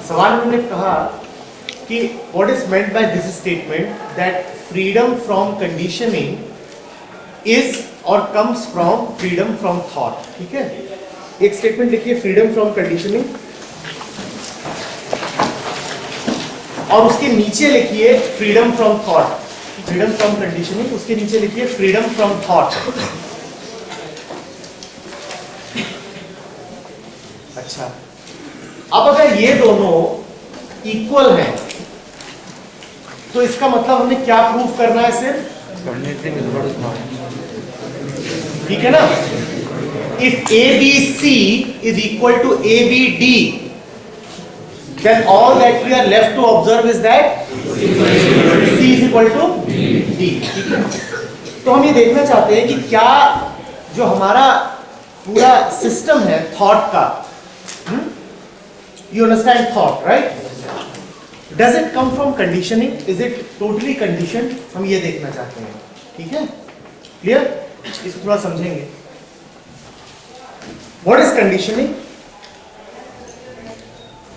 सवाल उन्होंने कहा कि what is meant by this statement that freedom from conditioning is or comes from freedom from thought. ठीक है, एक स्टेटमेंट लिखिए फ्रीडम फ्रॉम कंडीशनिंग, और उसके नीचे लिखिए freedom from thought. Freedom from conditioning, उसके नीचे लिखिए फ्रीडम फ्रॉम थॉट। अच्छा, अब अगर ये दोनों इक्वल हैं तो इसका मतलब हमें क्या प्रूफ करना है? सिर्फ ठीक है ना। If ABC is equal to ABD, then all that we are left to observe is that C is equal to D। ठीक है, तो हम ये देखना चाहते हैं कि क्या जो हमारा पूरा सिस्टम है थॉट का, you understand thought, right? Does it come from conditioning? Is it totally conditioned? हम ये देखना चाहते हैं। ठीक है, क्लियर? इसको थोड़ा समझेंगे। What is conditioning?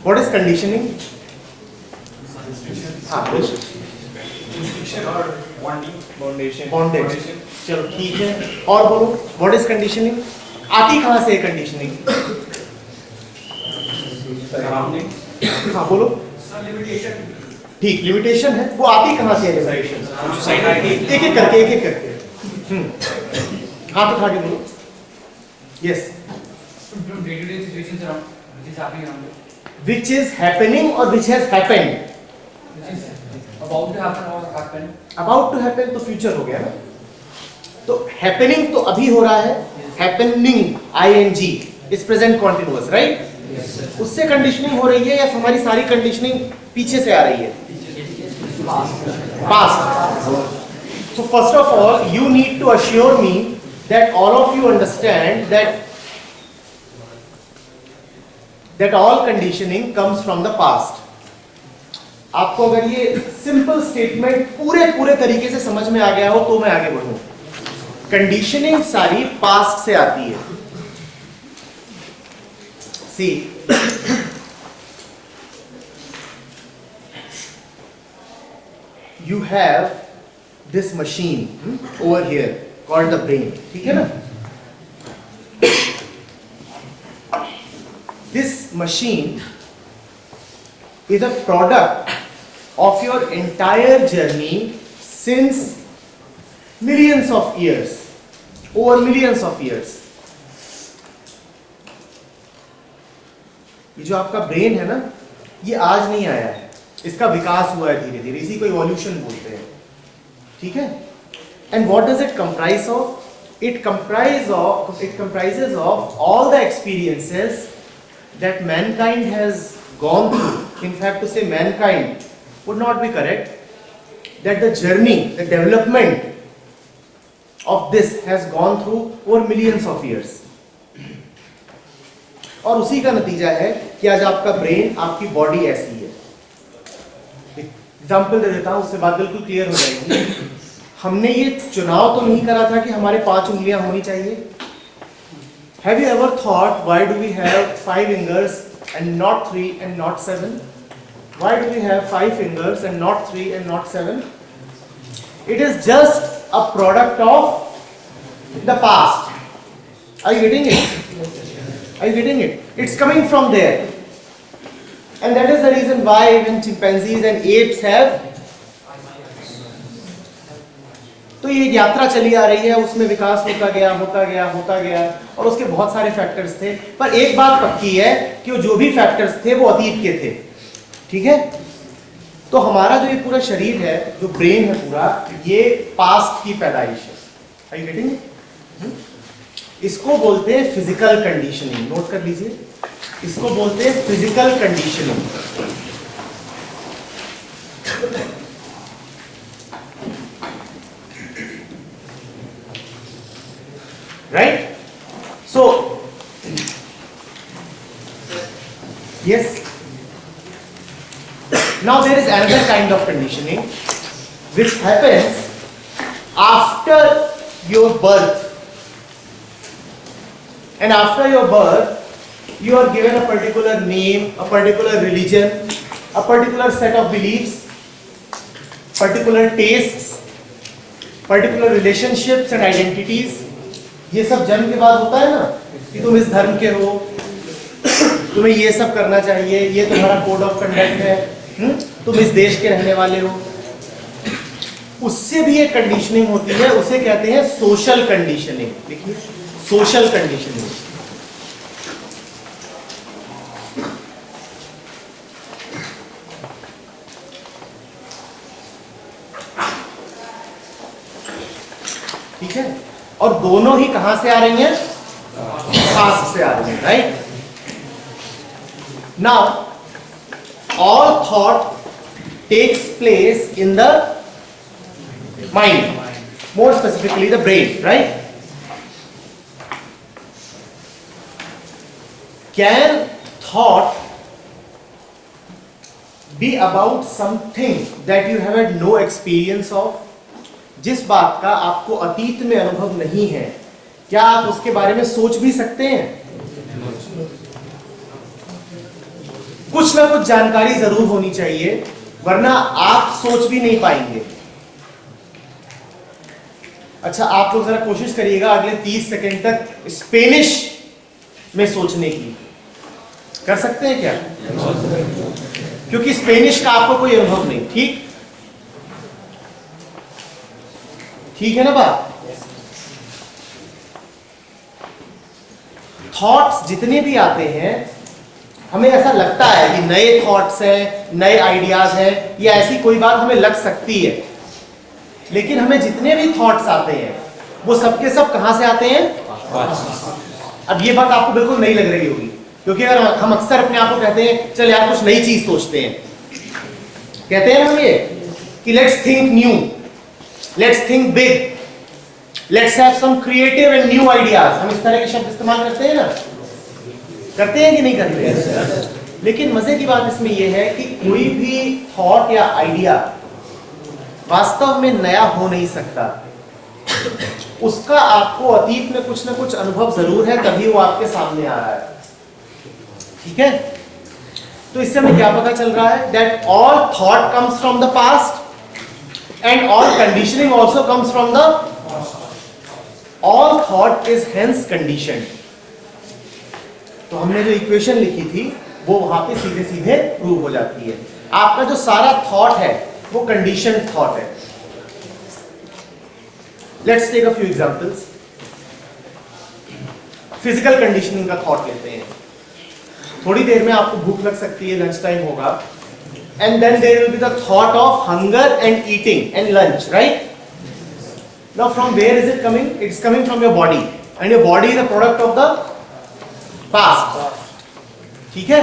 What is conditioning? हाँ, bondage। चलो ठीक है, और बोलो what is conditioning? आती कहाँ से है conditioning? हाँ बोलो। ठीक, लिमिटेशन है, वो आती कहाँ से है लिमिटेशन? एक एक करके हाथ उठा के बोलो। Yes, which is happening or which has happened? About to happen or happen? About to happen तो फ्यूचर हो गया ना, तो happening तो अभी हो रहा है, happening ing is present continuous, right? उससे कंडीशनिंग हो रही है या हमारी सारी कंडीशनिंग पीछे से आ रही है? Past. So first of all, you need to assure me that all of you understand that all conditioning comes from the past. आपको अगर ये सिंपल स्टेटमेंट पूरे तरीके से समझ में आ गया हो तो मैं आगे बढ़ूं। कंडीशनिंग सारी पास्ट से आती है। See, you have this machine over here called the brain, ठीक है ना? This machine is a product of your entire journey since millions of years, over millions of years. ये जो आपका ब्रेन है ना, ये आज नहीं आया है, इसका विकास हुआ है धीरे धीरे, इसी को इवोल्यूशन बोलते हैं। ठीक है, and what does it comprise of? It comprises of all the experiences that mankind has gone through. In fact, to say mankind would not be correct. That the journey, the development of this has gone through over millions of years. और उसी का नतीजा है कि आज आपका brain, आपकी body ऐसी है। एग्जाम्पल दे देता हूं, उससे बात बिल्कुल क्लियर हो जाएगी। हमने ये चुनाव तो नहीं करा था कि हमारे 5 उंगलियां होनी चाहिए। Have you ever thought why do we have 5 fingers and not 3 and not 7? Why do we have 5 fingers and not 3 and not 7? It is just a product of the past. Are you getting it? Are you getting it? It's coming from there. And that is the reason why when chimpanzees and apes have, तो ये यात्रा चली आ रही है, उसमें विकास होता गया और उसके बहुत सारे फैक्टर्स थे, पर एक बात पक्की है कि वो जो भी फैक्टर्स थे वो अतीत के थे। ठीक है, तो हमारा जो ये पूरा शरीर है, जो ब्रेन है पूरा, ये पास्ट की पैदाइश है। Are you getting it? इसको बोलते हैं फिजिकल कंडीशनिंग। नोट कर लीजिए, इसको बोलते हैं physical conditioning. Right? So, yes. Now there is another kind of conditioning which happens after your birth. And after your birth, You are given a particular name, a particular religion, a particular set of beliefs, particular tastes, particular relationships and identities. ये सब जन्म के बाद होता है ना कि तुम इस धर्म के हो, तुम्हें ये सब करना चाहिए, ये तुम्हारा कोड ऑफ कंडक्ट है, तुम इस देश के रहने वाले हो। उससे भी एक कंडीशनिंग होती है, उसे कहते हैं सोशल कंडीशनिंग। देखिए, सोशल कंडीशनिंग। ठीक है, और दोनों ही कहां से आ रही हैं? पास्ट से आ रही हैं, right? Now all thought takes place in the mind, more specifically the brain, right? Can thought be about something that you have had no experience of? जिस बात का आपको अतीत में अनुभव नहीं है, क्या आप उसके बारे में सोच भी सकते हैं? कुछ ना कुछ जानकारी जरूर होनी चाहिए, वरना आप सोच भी नहीं पाएंगे। अच्छा, आप लोग जरा कोशिश करिएगा अगले 30 सेकंड तक स्पेनिश में सोचने की। कर सकते हैं क्या? क्योंकि स्पेनिश का आपको कोई अनुभव नहीं। ठीक ठीक है ना बात? थॉट्स जितने भी आते हैं, हमें ऐसा लगता है कि नए थॉट्स हैं, नए आइडियाज हैं, या ऐसी कोई बात हमें लग सकती है, लेकिन हमें जितने भी थॉट्स आते हैं वो सबके सब कहां से आते हैं? अब ये बात आपको बिल्कुल नहीं लग रही होगी, क्योंकि अगर हम अक्सर अपने आप को कहते हैं चल यार कुछ नई चीज सोचते हैं, कहते हैं ना हम ये कि let's think new, let's think big, let's have some creative and new ideas. हम इस तरह के शब्द इस्तेमाल करते हैं ना, करते हैं कि नहीं करते हैं? लेकिन मजे की बात इसमें यह है कि कोई भी थॉट या आइडिया वास्तव में नया हो नहीं सकता। उसका आपको अतीत में कुछ ना कुछ अनुभव जरूर है, तभी वो आपके सामने आ रहा है। ठीक है, तो इससे हमें क्या पता चल रहा है? That all thought comes from the past and all conditioning also comes from the all thought is hence conditioned. तो हमने जो इक्वेशन लिखी थी वो वहां पे सीधे सीधे प्रूव हो जाती है। आपका जो सारा थॉट है वो कंडीशनड थॉट है। Let's take a few examples. Physical conditioning का थॉट लेते हैं। थोड़ी देर में आपको भूख लग सकती है, लंच टाइम होगा, and then there will be the thought of hunger and eating and lunch, right? Now from where is it coming? It's coming from your body, and your body is a product of the past. ठीक है?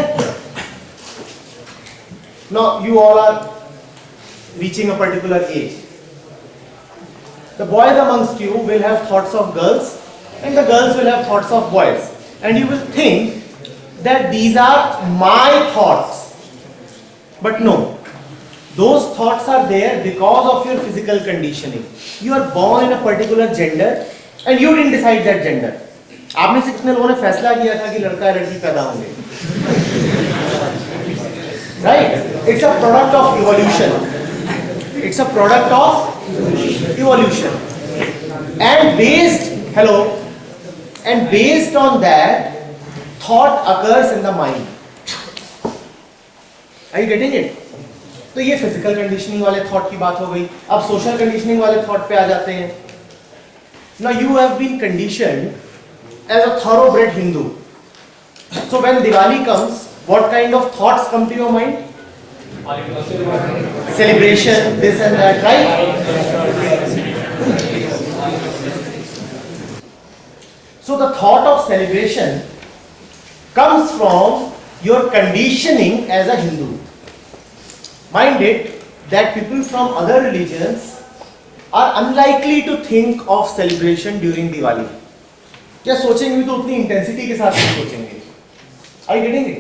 Now you all are reaching a particular age. The boys amongst you will have thoughts of girls and the girls will have thoughts of boys, and you will think that these are my thoughts. But no, those thoughts are there because of your physical conditioning. You are born in a particular gender and you didn't decide that gender. आप में से कितने लोगों ने फैसला किया था कि लड़का या लड़की पैदा होंगे? Right? It's a product of evolution. It's a product of evolution. And based on that, thought occurs in the mind. Are you getting it? तो ये फिजिकल कंडीशनिंग वाले थॉट की बात हो गई। अब सोशल कंडीशनिंग वाले थॉट पे आ जाते हैं। Now you have been conditioned as a thoroughbred Hindu. So when Diwali comes, what kind of thoughts come to your mind? Celebration, this and that, right? So the thought of celebration comes from your conditioning as a Hindu. Mind it that people from other religions are unlikely to think of celebration during Diwali. क्या सोचेंगे भी तो उतनी intensity के साथ नहीं सोचेंगे। Are you getting it?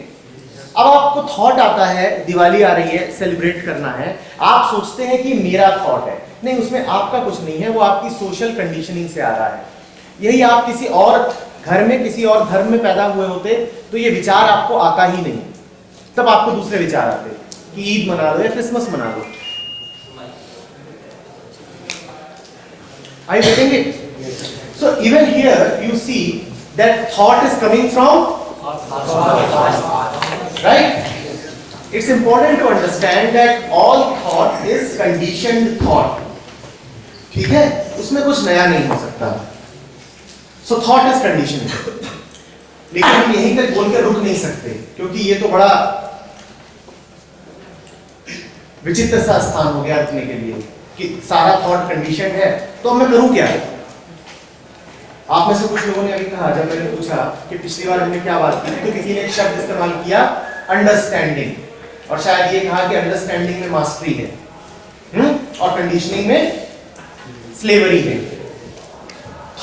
अब आपको थॉट आता है दिवाली आ रही है, सेलिब्रेट करना है, आप सोचते हैं कि मेरा थॉट है। नहीं, उसमें आपका कुछ नहीं है, वो आपकी सोशल कंडीशनिंग से आ रहा है। यही आप किसी और घर में किसी और धर्म में पैदा हुए होते तो ये विचार आपको आता ही नहीं, तब आपको दूसरे विचार आते कि ईद मना लो या क्रिसमस मना लो। Are you getting it? So even here you see that thought is coming from, right? It's important to understand that all thought is conditioned thought. ठीक है, उसमें कुछ नया नहीं हो सकता। So thought is conditioned. लेकिन हम यहीं तक बोल के रुक नहीं सकते, क्योंकि ये तो बड़ा विचित्र सा स्थान हो गया रुकने के लिए कि सारा थॉट कंडीशन है, तो अब मैं करूं क्या? आप में से कुछ लोगों ने अभी कहा, जब मैंने पूछा कि पिछली बार हमने क्या बात की, तो किसी ने एक शब्द इस्तेमाल किया अंडरस्टैंडिंग, और शायद ये कहा कि अंडरस्टैंडिंग में मास्टरी है और कंडीशनिंग में स्लेवरी है।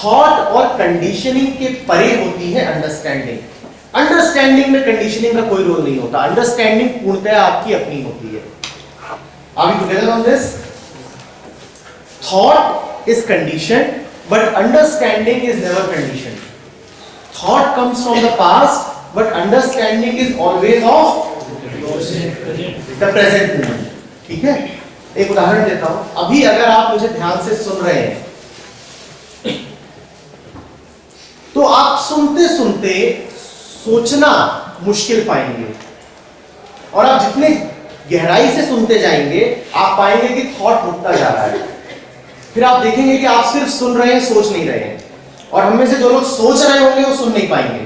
थॉट और कंडीशनिंग के परे होती है अंडरस्टैंडिंग। अंडरस्टैंडिंग में कंडीशनिंग का कोई रोल नहीं होता, अंडरस्टैंडिंग पूर्णतः आपकी अपनी होती है। Are we together on this? Thought is conditioned, but understanding is never conditioned. Thought comes from the past, but understanding is always of the present moment. ठीक है? एक उदाहरण देता हूं। अभी अगर आप मुझे ध्यान से सुन रहे हैं, तो आप सुनते सुनते सोचना मुश्किल पाएंगे, और आप जितने गहराई से सुनते जाएंगे आप पाएंगे कि थॉट रुकता जा रहा है। फिर आप देखेंगे कि आप सिर्फ सुन रहे हैं, सोच नहीं रहे हैं, और हम में से जो लोग सोच रहे होंगे वो सुन नहीं पाएंगे।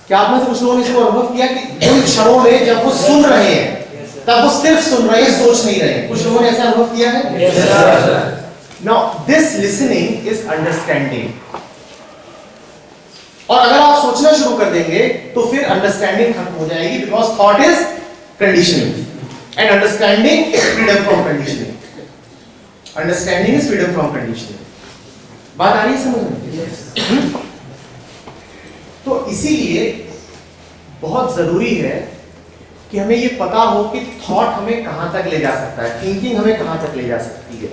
क्या आप में से कुछ लोगों ने इसको अनुभव किया कि उन क्षणों में जब वो सुन रहे हैं तब वो सिर्फ सुन रहे हैं, सोच नहीं रहे हैं? कुछ लोगों ने ऐसा अनुभव किया है? Now this listening is understanding. और अगर आप सोचना शुरू कर देंगे तो फिर अंडरस्टैंडिंग खत्म हो जाएगी, because thought is conditioning and understanding is freedom from conditioning. Understanding is freedom from conditioning. बात आ रही है समझ में? Yes. तो इसीलिए बहुत जरूरी है कि हमें ये पता हो कि थॉट हमें कहां तक ले जा सकता है, थिंकिंग हमें कहां तक ले जा सकती है।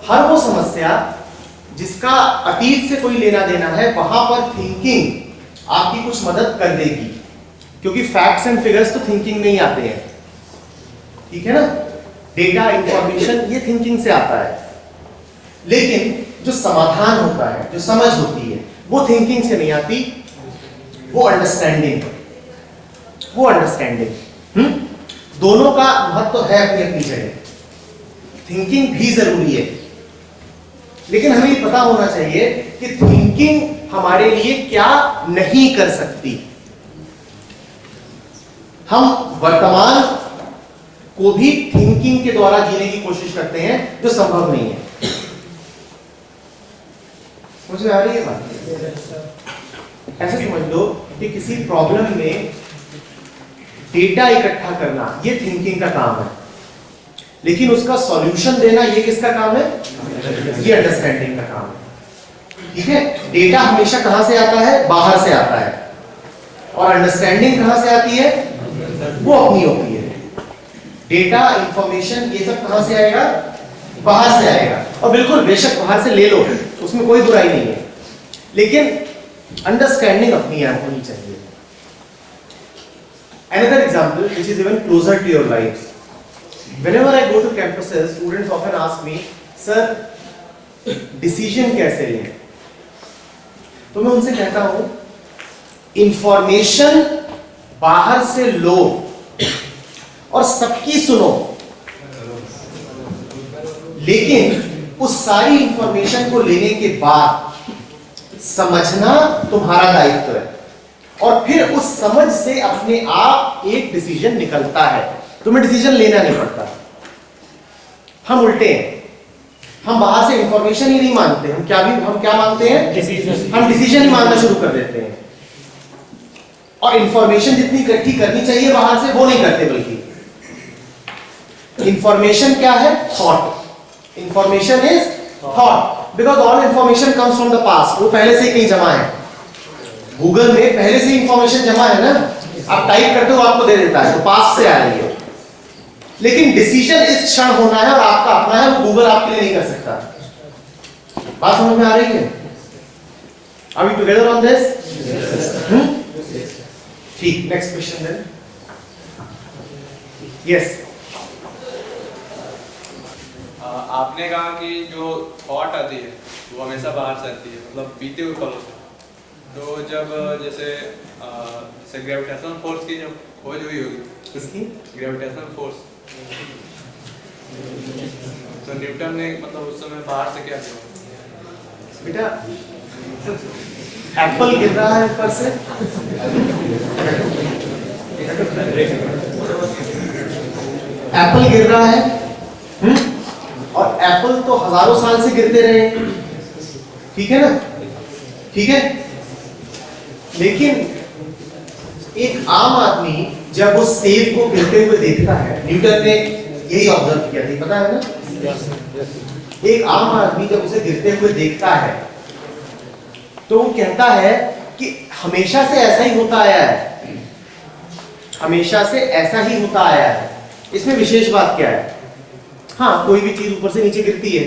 हर वो समस्या जिसका अतीत से कोई लेना देना है, वहां पर थिंकिंग आपकी कुछ मदद कर देगी, क्योंकि फैक्ट्स एंड फिगर्स तो थिंकिंग में ही आते हैं। ठीक है ना? डेटा, इंफॉर्मेशन, ये थिंकिंग से आता है, लेकिन जो समाधान होता है, जो समझ होती है, वो थिंकिंग से नहीं आती, वो अंडरस्टैंडिंग। दोनों का महत्व है अपनी अपनी जगह। थिंकिंग भी जरूरी है, लेकिन हमें ये पता होना चाहिए कि थिंकिंग हमारे लिए क्या नहीं कर सकती। हम वर्तमान को भी थिंकिंग के द्वारा जीने की कोशिश करते हैं, जो संभव नहीं है। समझ में आ रही है बात? ऐसे समझ लो कि किसी प्रॉब्लम में डेटा इकट्ठा करना ये थिंकिंग का काम है, लेकिन उसका सॉल्यूशन देना ये किसका काम है? ये अंडरस्टैंडिंग का काम है। ठीक है? डेटा हमेशा कहां से आता है? बाहर से आता है, और अंडरस्टैंडिंग कहां से आती है? वो अपनी होती है। डेटा, इंफॉर्मेशन, ये सब कहां से आएगा? बाहर से आएगा। और बिल्कुल बेशक बाहर से ले लो, उसमें कोई बुराई नहीं है, लेकिन अंडरस्टैंडिंग अपनी होनी चाहिए। Another example which is even closer to your lives. Whenever I go to campuses, students often ask me, sir, decision कैसे लें? तो मैं उनसे कहता हूं, इंफॉर्मेशन बाहर से लो और सबकी सुनो, लेकिन उस सारी इंफॉर्मेशन को लेने के बाद समझना तुम्हारा दायित्व है, और फिर उस समझ से अपने आप एक डिसीजन निकलता है। तुम्हें डिसीजन लेना नहीं पड़ता। हम उल्टे हैं, हम बाहर से इंफॉर्मेशन ही नहीं मानते, हम क्या मानते हैं? डिसीजन। हम डिसीजन ही मानना शुरू कर देते हैं, और इंफॉर्मेशन जितनी इकट्ठी करनी चाहिए बाहर से, वो नहीं करते। बल्कि इंफॉर्मेशन क्या है? Thought. Information is thought, because all information comes from the past. वो पहले से ही कहीं जमा है, गूगल में पहले से इंफॉर्मेशन जमा है ना, आप टाइप करते हो आपको दे देता है, तो पास्ट से आ रही है। लेकिन डिसीजन इस क्षण होना है और आपका अपना है, वो गूगल आपके लिए नहीं कर सकता। बात समझ में आ रही है? Are we together on this? ठीक, next question then. Yes. आपने कहा कि जो थॉट आती है वो हमेशा बाहर से आती है, मतलब बीते हुए पलों से। तो जब जैसे ग्रेविटेशनल फोर्स की जब खोज हुई होगी, किसकी? ग्रेविटेशनल फोर्स, तो न्यूटन ने मतलब उस समय बाहर से क्या किया? बेटा एप्पल गिर रहा है ऊपर से, एप्पल गिर रहा है, और एप्पल तो हजारों साल से गिरते रहे, ठीक है ना? ठीक है, लेकिन एक आम आदमी जब उस सेब को गिरते हुए देखता है, न्यूटन ने यही ऑब्जर्व किया था, पता है ना? एक आम आदमी जब उसे गिरते हुए देखता है तो वो कहता है कि हमेशा से ऐसा ही होता आया है, हमेशा से ऐसा ही होता आया है। इसमें विशेष बात क्या है? हाँ, कोई भी चीज ऊपर से नीचे गिरती है।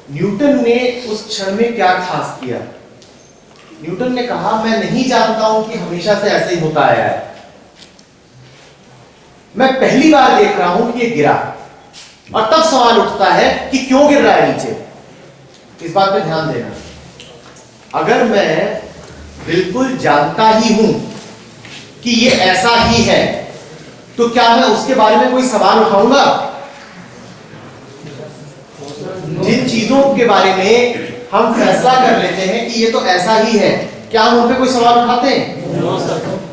न्यूटन ने उस क्षण में क्या खास किया? न्यूटन ने कहा मैं नहीं जानता हूं कि हमेशा से ऐसे ही होता आया है, मैं पहली बार देख रहा हूं कि ये गिरा। और तब सवाल उठता है कि क्यों गिर रहा है नीचे। इस बात पे ध्यान देना, अगर मैं बिल्कुल जानता ही हूं कि ये ऐसा ही है तो क्या मैं उसके बारे में कोई सवाल उठाऊंगा? जिन चीजों के बारे में हम फैसला कर लेते हैं कि ये तो ऐसा ही है, क्या हम उन पे कोई सवाल उठाते हैं?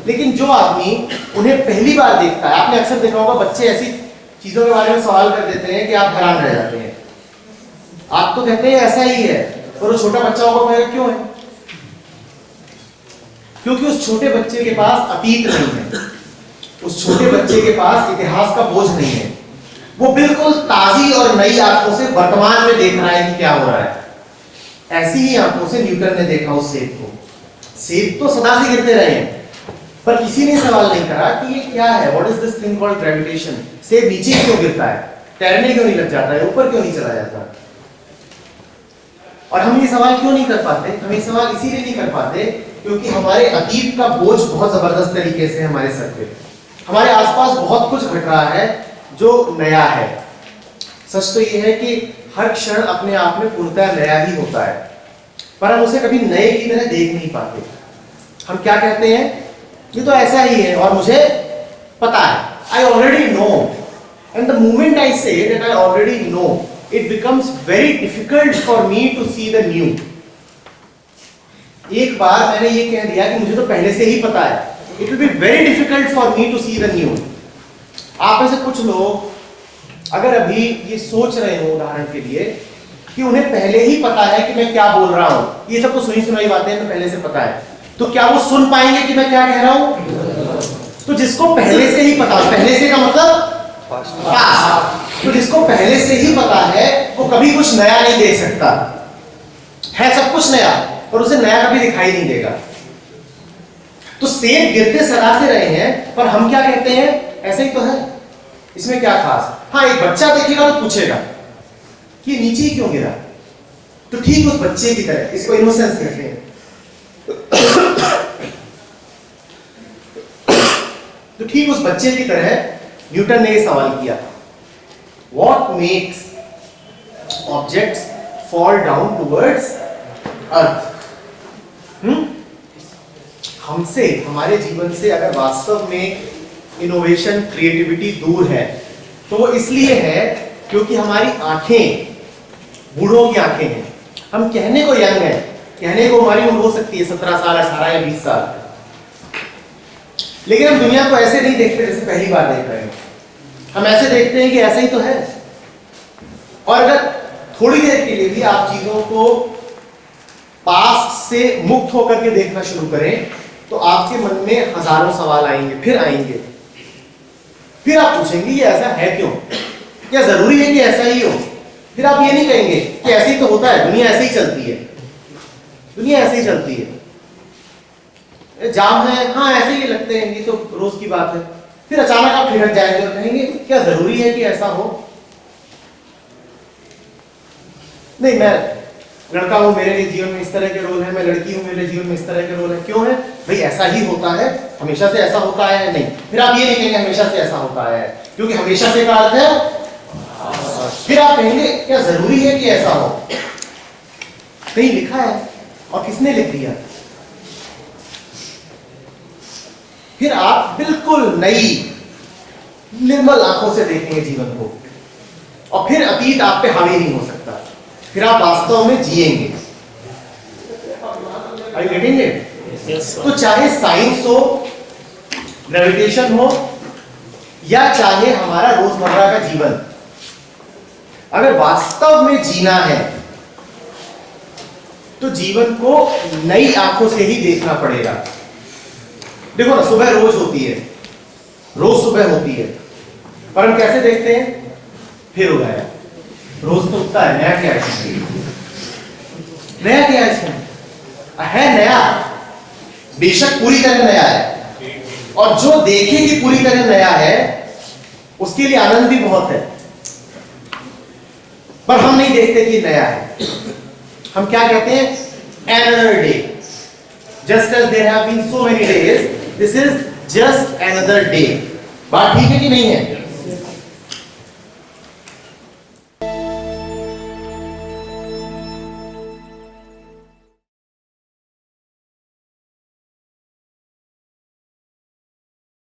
लेकिन जो आदमी उन्हें पहली बार देखता है, आपने अक्सर देखा होगा बच्चे ऐसी चीजों के बारे में सवाल कर देते हैं कि आप हैरान रह जाते हैं। आप तो कहते हैं ऐसा ही है, और वो छोटा बच्चा होगा कहेगा क्यों है? क्योंकि उस छोटे बच्चे के पास अतीत नहीं है, उस छोटे बच्चे के पास इतिहास का बोझ नहीं है। वो बिल्कुल ताजी और नई आंखों से वर्तमान में देख रहा है कि क्या हो रहा है। ऐसी ही आंखों से न्यूटन ने देखा उस सेब को। सेब तो सदा से गिरते रहे हैं, पर किसी ने सवाल नहीं करा कि ये क्या है, what is this thing called gravitation. सेब नीचे क्यों गिरता है, तैरने क्यों नहीं लग जाता है, ऊपर क्यों नहीं चला जाता? और हम ये सवाल क्यों नहीं कर पाते? हम ये सवाल इसीलिए नहीं कर पाते क्योंकि हमारे अतीत का बोझ बहुत जबरदस्त तरीके से हमारे सर पे, हमारे आसपास बहुत कुछ घट रहा है जो नया है। सच तो ये है कि हर क्षण अपने आप में पूर्णतः नया ही होता है, पर हम उसे कभी नए की तरह देख नहीं पाते। हम क्या कहते हैं, ये तो ऐसा ही है और मुझे पता है, I already know, and the moment I say that I already know, it becomes very difficult for me to see the new। एक बार मैंने ये कह दिया कि मुझे तो पहले से ही पता है, it will be very difficult for me to see the new। आप में से कुछ लोग अगर अभी ये सोच रहे हो उदाहरण के लिए कि उन्हें पहले ही पता है कि मैं क्या बोल रहा हूं, ये सब तो सुनी सुनाई बातें हैं, तो पहले से पता है, तो क्या वो सुन पाएंगे कि मैं क्या कह रहा हूं? तो जिसको पहले से ही पता, पहले से का मतलब पास्ट, तो जिसको पहले से ही पता है वो कभी कुछ नया नहीं देख सकता है, सब कुछ नया, और उसे नया कभी दिखाई नहीं देगा। तो सेब गिरते सदा से रहे हैं, पर हम क्या कहते हैं, ऐसे ही तो है, इसमें क्या खास? हाँ, एक बच्चा देखेगा तो पूछेगा कि नीचे ही क्यों गिरा, तो ठीक उस बच्चे की तरह, इसको इनोसेंस कहते हैं। तो ठीक उस बच्चे की तरह न्यूटन ने यह सवाल किया, what makes objects fall down towards अर्थ। हमसे, हमारे जीवन से अगर वास्तव में इनोवेशन, क्रिएटिविटी दूर है तो वो इसलिए है क्योंकि हमारी आंखें बूढ़ों की आंखें हैं। हम कहने को यंग हैं, कहने को हमारी उम्र हो सकती है 17 साल, 18 या 20 साल, लेकिन हम दुनिया को ऐसे नहीं देखते जैसे पहली बार देख रहे हैं। हम ऐसे देखते हैं कि ऐसा ही तो है। और अगर थोड़ी देर के लिए भी आप चीजों को पास्ट से मुक्त होकर के देखना शुरू करें तो आपके मन में हजारों सवाल आएंगे, फिर आएंगे, फिर आप पूछेंगे ये ऐसा है क्यों, क्या जरूरी है कि ऐसा ही हो? फिर आप ये नहीं कहेंगे कि ऐसे ही तो होता है, दुनिया ऐसे ही चलती है, दुनिया ऐसे ही चलती है, जाम है, हाँ ऐसे ही लगते हैं, ये तो रोज की बात है। फिर अचानक आप ठिठक जाएंगे और कहेंगे क्या जरूरी है कि ऐसा हो? नहीं, मैं लड़का हूं, मेरे लिए जीवन में इस तरह के रोल है, मैं लड़की हूं, मेरे लिए जीवन में इस तरह के रोल है। क्यों है भाई? ऐसा ही होता है, हमेशा से ऐसा होता है नहीं। फिर आप ये नहीं कहेंगे हमेशा से ऐसा होता है, क्योंकि हमेशा से का अर्थ है। फिर आप कहेंगे क्या जरूरी है कि ऐसा हो? कहीं लिखा है और किसने लिख दिया? फिर आप बिल्कुल नई निर्मल आंखों से देखेंगे जीवन को, और फिर अतीत आप पे हावी नहीं हो सकता, फिर आप वास्तव में जिएंगे। Are you getting it? Yes, sir. तो चाहे साइंस हो, ग्रेविटेशन हो, या चाहे हमारा रोजमर्रा का जीवन, अगर वास्तव में जीना है तो जीवन को नई आंखों से ही देखना पड़ेगा। देखो ना, सुबह रोज होती है, रोज सुबह होती है, पर हम कैसे देखते हैं? फिर हो गया, रोज तो उठता है, नया क्या है इसमें? नया क्या है इसमें? है नया, बेशक पूरी तरह नया है, और जो देखे कि पूरी तरह नया है उसके लिए आनंद भी बहुत है, पर हम नहीं देखते कि नया है। हम क्या कहते हैं? another day, just as there have been so many days, this is just another day। बात ठीक है कि नहीं है?